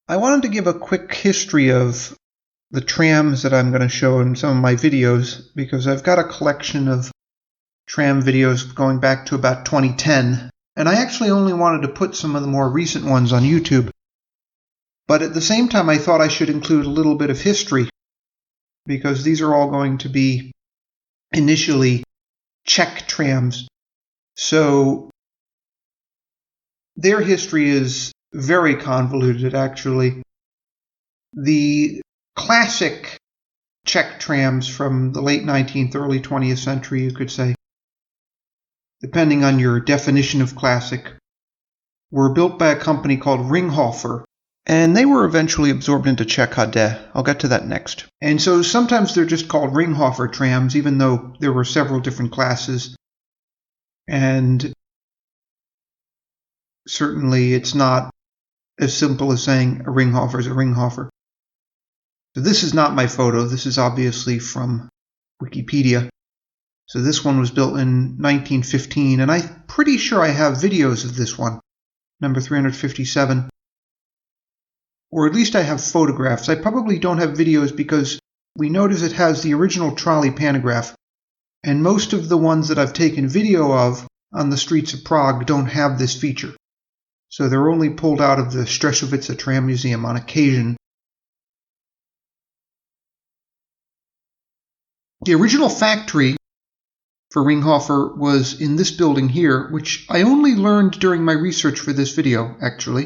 I wanted to give a quick history of the trams that I'm going to show in some of my videos because I've got a collection of tram videos going back to about 2010, and I actually only wanted to put some of the more recent ones on YouTube. But at the same time, I thought I should include a little bit of history because these are all going to be initially Czech trams. So their history is very convoluted, actually. The classic Czech trams from the late 19th, early 20th century, you could say, depending on your definition of classic, were built by a company called Ringhoffer, and they were eventually absorbed into CKD. I'll get to that next. And so sometimes they're just called Ringhoffer trams, even though there were several different classes. And certainly it's not as simple as saying a Ringhoffer is a Ringhoffer. So this is not my photo. This is obviously from Wikipedia. So this one was built in 1915, and I'm pretty sure I have videos of this one, number 357. Or at least I have photographs. I probably don't have videos because we notice it has the original trolley pantograph, and most of the ones that I've taken video of on the streets of Prague don't have this feature. So they're only pulled out of the Střešovice Tram Museum on occasion. The original factory for Ringhoffer was in this building here, which I only learned during my research for this video, actually.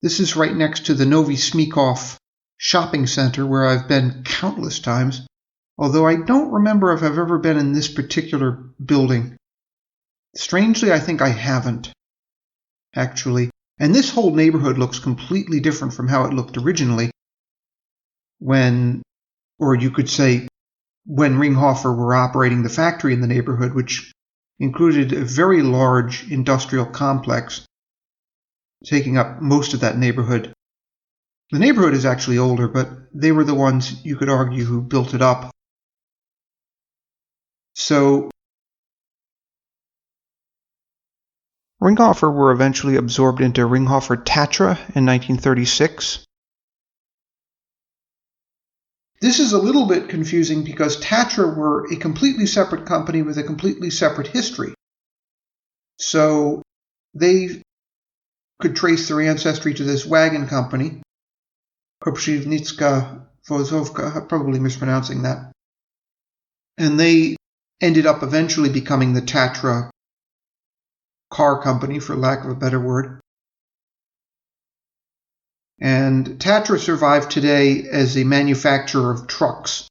This is right next to the Nový Smíchov shopping center where I've been countless times, although I don't remember if I've ever been in this particular building. Strangely, I think I haven't, actually. And this whole neighborhood looks completely different from how it looked originally when, or you could say, when Ringhoffer were operating the factory in the neighborhood, which included a very large industrial complex taking up most of that neighborhood. The neighborhood is actually older, but they were the ones, you could argue, who built it up. So Ringhoffer were eventually absorbed into Ringhoffer-Tatra in 1936. This is a little bit confusing because Tatra were a completely separate company with a completely separate history. So they could trace their ancestry to this wagon company, Kopřivnická vozovka, I'm probably mispronouncing that. And they ended up eventually becoming the Tatra car company, for lack of a better word. And Tatra survived today as a manufacturer of trucks.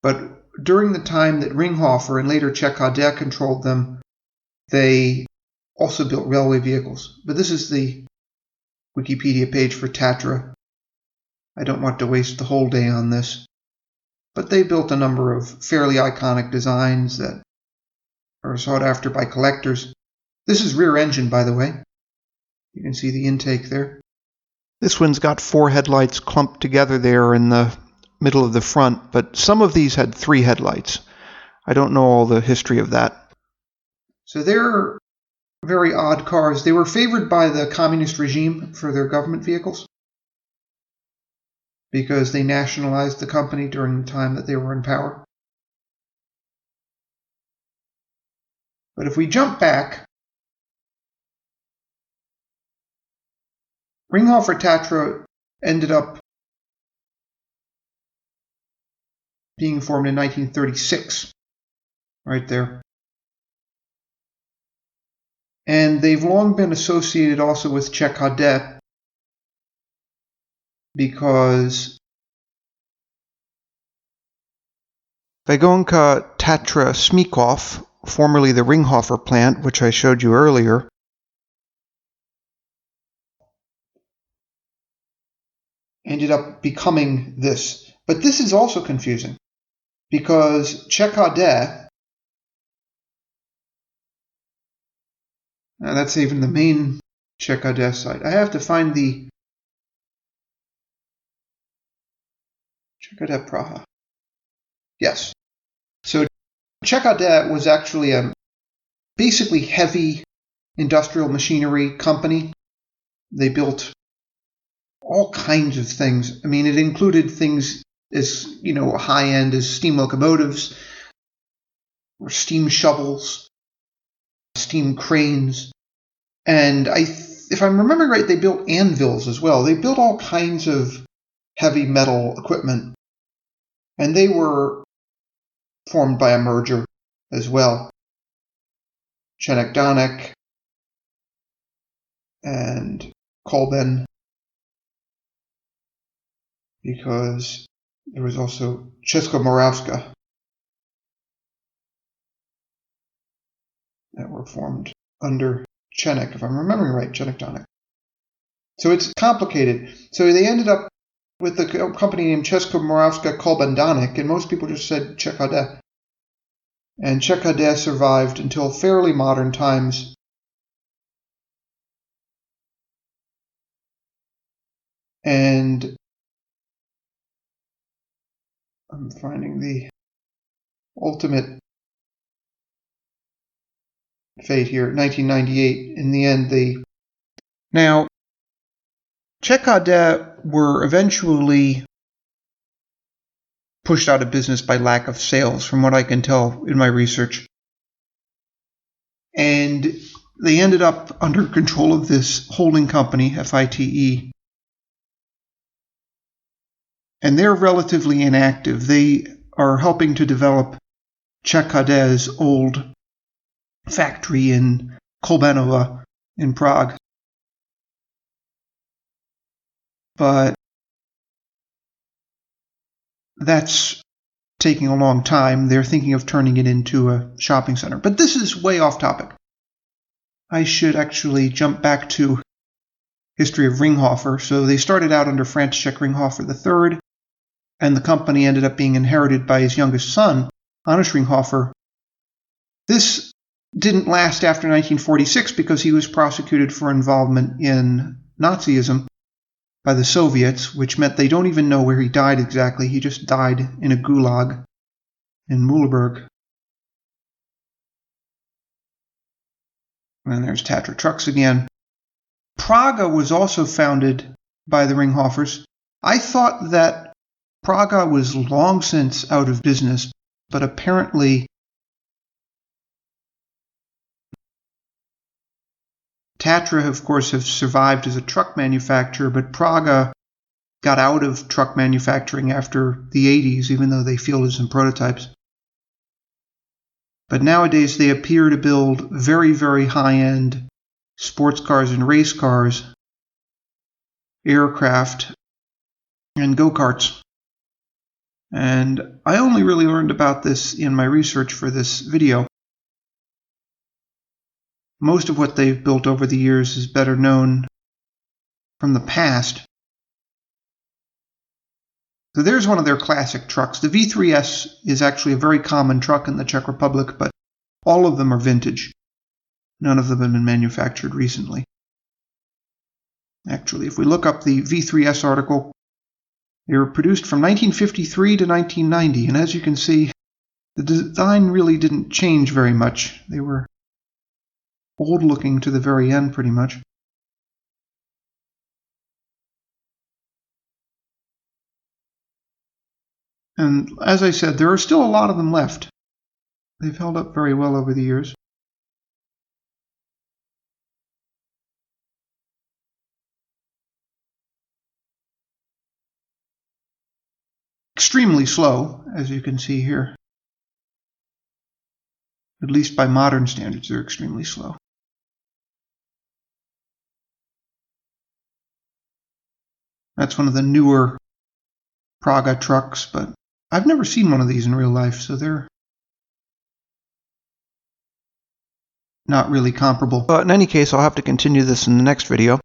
But during the time that Ringhoffer and later CKD controlled them, they also built railway vehicles. But this is the Wikipedia page for Tatra. I don't want to waste the whole day on this. But they built a number of fairly iconic designs that are sought after by collectors. This is rear engine, by the way. You can see the intake there. This one's got 4 headlights clumped together there in the middle of the front, but some of these had 3 headlights. I don't know all the history of that. So they're very odd cars. They were favored by the communist regime for their government vehicles because they nationalized the company during the time that they were in power. But if we jump back, Ringhoffer-Tatra ended up being formed in 1936, right there. And they've long been associated also with CKD because Vagonka Tatra Smíchov, formerly the Ringhoffer plant, which I showed you earlier, ended up becoming this. But this is also confusing because CKD, that's even the main CKD site. I have to find the CKD Praha. Yes. So CKD was actually a basically heavy industrial machinery company. They built all kinds of things. I mean, it included things as, high-end as steam locomotives, or steam shovels, steam cranes, and if I'm remembering right, they built anvils as well. They built all kinds of heavy metal equipment, and they were formed by a merger as well. CKD-Tatra and Kolben, because there was also Českomoravska that were formed under Čenek, if I'm remembering right, CKD-Tatra. So it's complicated. So they ended up with the company named Českomoravska Kolben, and most people just said CKD. And CKD survived until fairly modern times. And I'm finding the ultimate fate here, 1998. In the end, Now, CKD were eventually pushed out of business by lack of sales, from what I can tell in my research. And they ended up under control of this holding company, FITE. And they're relatively inactive. They are helping to develop CKD's old factory in Kolbenova in Prague. But that's taking a long time. They're thinking of turning it into a shopping center. But this is way off topic. I should actually jump back to history of Ringhoffer. So they started out under František Ringhoffer III, and the company ended up being inherited by his youngest son, Hannes Ringhoffer. This didn't last after 1946 because he was prosecuted for involvement in Nazism by the Soviets, which meant they don't even know where he died exactly. He just died in a gulag in Mühleberg. And there's Tatra Trucks again. Praga was also founded by the Ringhoffers. I thought that Praga was long since out of business, but apparently Tatra, of course, have survived as a truck manufacturer, but Praga got out of truck manufacturing after the 80s, even though they fielded some prototypes. But nowadays they appear to build very, very high-end sports cars and race cars, aircraft, and go-karts. And I only really learned about this in my research for this video. Most of what they've built over the years is better known from the past. So there's one of their classic trucks. The V3S is actually a very common truck in the Czech Republic, but all of them are vintage. None of them have been manufactured recently. Actually, if we look up the V3S article, they were produced from 1953 to 1990, and as you can see, the design really didn't change very much. They were old-looking to the very end, pretty much. And as I said, there are still a lot of them left. They've held up very well over the years. Extremely slow, as you can see here. At least by modern standards, they're extremely slow. That's one of the newer Praga trucks, but I've never seen one of these in real life, so they're not really comparable. But in any case, I'll have to continue this in the next video.